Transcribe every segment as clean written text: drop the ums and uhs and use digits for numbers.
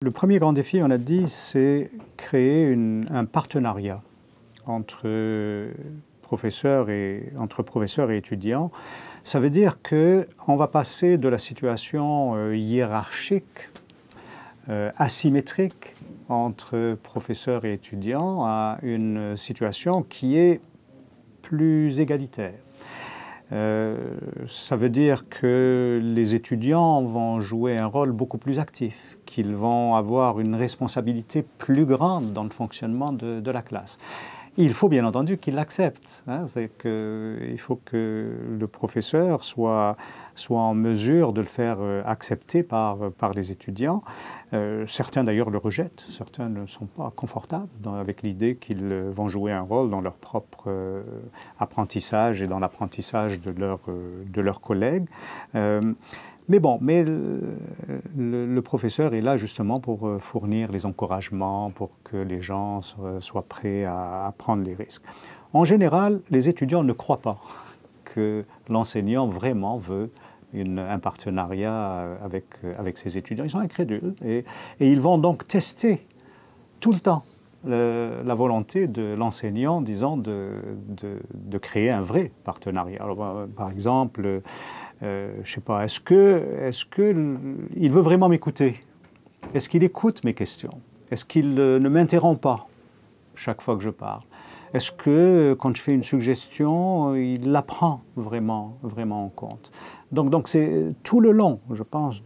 Le premier grand défi, on a dit, c'est créer un partenariat entre professeurs et étudiants. Ça veut dire qu'on va passer de la situation hiérarchique, asymétrique entre professeurs et étudiants à une situation qui est plus égalitaire. Ça veut dire que les étudiants vont jouer un rôle beaucoup plus actif, qu'ils vont avoir une responsabilité plus grande dans le fonctionnement de la classe. Il faut bien entendu qu'ils l'acceptent. Il faut que le professeur soit en mesure de le faire accepter par les étudiants. Certains d'ailleurs le rejettent, certains ne sont pas confortables avec l'idée qu'ils vont jouer un rôle dans leur propre apprentissage et dans l'apprentissage de leurs collègues. Mais le professeur est là justement pour fournir les encouragements, pour que les gens soient prêts à prendre les risques. En général, les étudiants ne croient pas que l'enseignant vraiment veut un partenariat avec ses étudiants. Ils sont incrédules et ils vont donc tester tout le temps la volonté de l'enseignant, disons, de créer un vrai partenariat. Alors, par exemple, je ne sais pas, est-ce qu'il veut vraiment m'écouter? Est-ce qu'il écoute mes questions? Est-ce qu'il ne m'interrompt pas chaque fois que je parle? Est-ce que, quand je fais une suggestion, il la prend vraiment en compte? Donc c'est tout le long, je pense,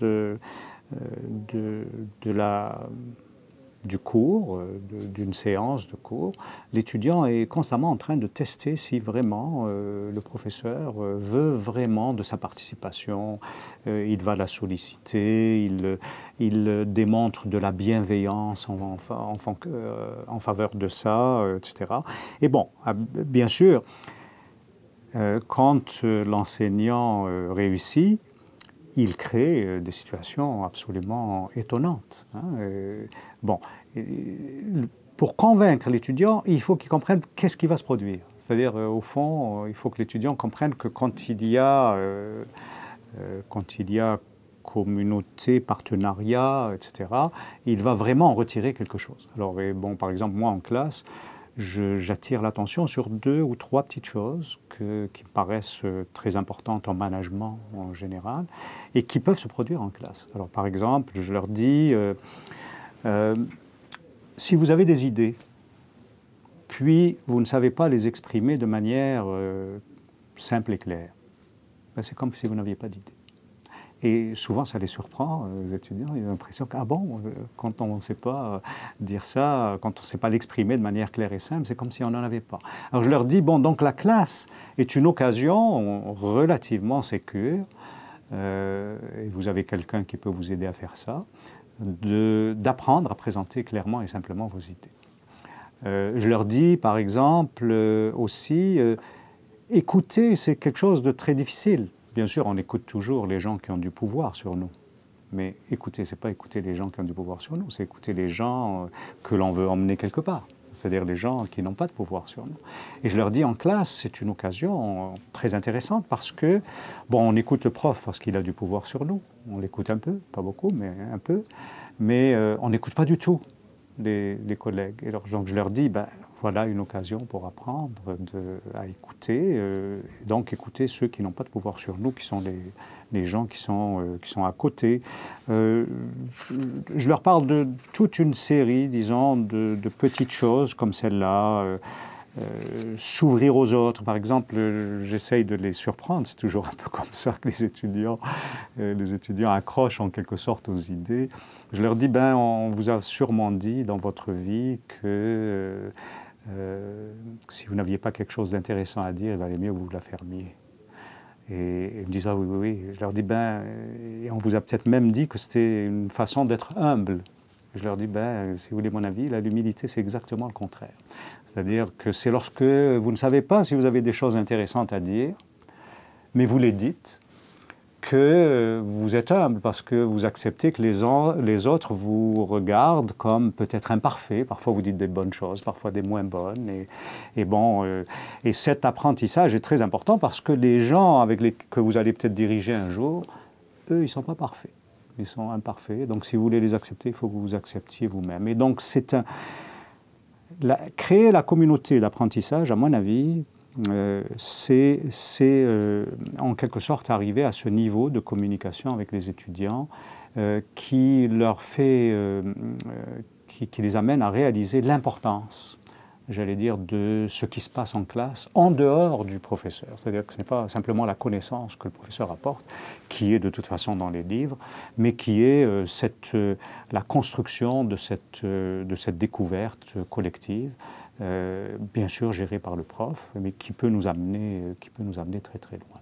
du cours, d'une séance de cours, l'étudiant est constamment en train de tester si vraiment le professeur veut vraiment de sa participation, il va la solliciter, il démontre de la bienveillance en faveur de ça, etc. Et bon, bien sûr, quand l'enseignant réussit, il crée des situations absolument étonnantes. Pour convaincre l'étudiant, il faut qu'il comprenne qu'est-ce qui va se produire. C'est-à-dire, au fond, il faut que l'étudiant comprenne que quand il y a communauté, partenariat, etc., il va vraiment en retirer quelque chose. Alors, par exemple, moi en classe, j'attire l'attention sur 2 ou 3 petites choses qui me paraissent très importantes en management en général et qui peuvent se produire en classe. Alors par exemple, je leur dis, si vous avez des idées, puis vous ne savez pas les exprimer de manière simple et claire, c'est comme si vous n'aviez pas d'idées. Et souvent, ça les surprend, les étudiants. Ils ont l'impression que, quand on ne sait pas dire ça, quand on ne sait pas l'exprimer de manière claire et simple, c'est comme si on n'en avait pas. Alors je leur dis, donc la classe est une occasion relativement sécure, et vous avez quelqu'un qui peut vous aider à faire ça, d'apprendre à présenter clairement et simplement vos idées. Je leur dis, par exemple, aussi, écouter, c'est quelque chose de très difficile. Bien sûr, on écoute toujours les gens qui ont du pouvoir sur nous. Mais écouter, ce n'est pas écouter les gens qui ont du pouvoir sur nous, c'est écouter les gens que l'on veut emmener quelque part. C'est-à-dire les gens qui n'ont pas de pouvoir sur nous. Et je leur dis, en classe, c'est une occasion très intéressante parce que, on écoute le prof parce qu'il a du pouvoir sur nous. On l'écoute un peu, pas beaucoup, mais un peu. Mais on n'écoute pas du tout les collègues. Et alors, donc je leur dis, voilà une occasion pour apprendre à écouter, donc écouter ceux qui n'ont pas de pouvoir sur nous, qui sont les gens qui sont à côté. Je leur parle de toute une série, disons, de petites choses comme celle-là, s'ouvrir aux autres. Par exemple, j'essaye de les surprendre, c'est toujours un peu comme ça que les étudiants accrochent en quelque sorte aux idées. Je leur dis, on vous a sûrement dit dans votre vie que si vous n'aviez pas quelque chose d'intéressant à dire, il valait mieux que vous la fermiez. Et ils me disent, ah oui. Je leur dis, et on vous a peut-être même dit que c'était une façon d'être humble. Je leur dis, si vous voulez mon avis, l'humilité, c'est exactement le contraire. C'est-à-dire que c'est lorsque vous ne savez pas si vous avez des choses intéressantes à dire, mais vous les dites, que vous êtes humble parce que vous acceptez que les autres vous regardent comme peut-être imparfaits. Parfois vous dites des bonnes choses, parfois des moins bonnes. Et cet apprentissage est très important parce que les gens que vous allez peut-être diriger un jour, eux, ils ne sont pas parfaits. ils sont imparfaits. Donc si vous voulez les accepter, il faut que vous vous acceptiez vous-même. Et donc créer la communauté d'apprentissage, à mon avis, c'est en quelque sorte arriver à ce niveau de communication avec les étudiants qui leur fait, qui les amène à réaliser l'importance, j'allais dire, de ce qui se passe en classe en dehors du professeur. C'est-à-dire que ce n'est pas simplement la connaissance que le professeur apporte, qui est de toute façon dans les livres, mais qui est la construction de cette découverte collective, bien sûr gérée par le prof, mais qui peut nous amener très très loin.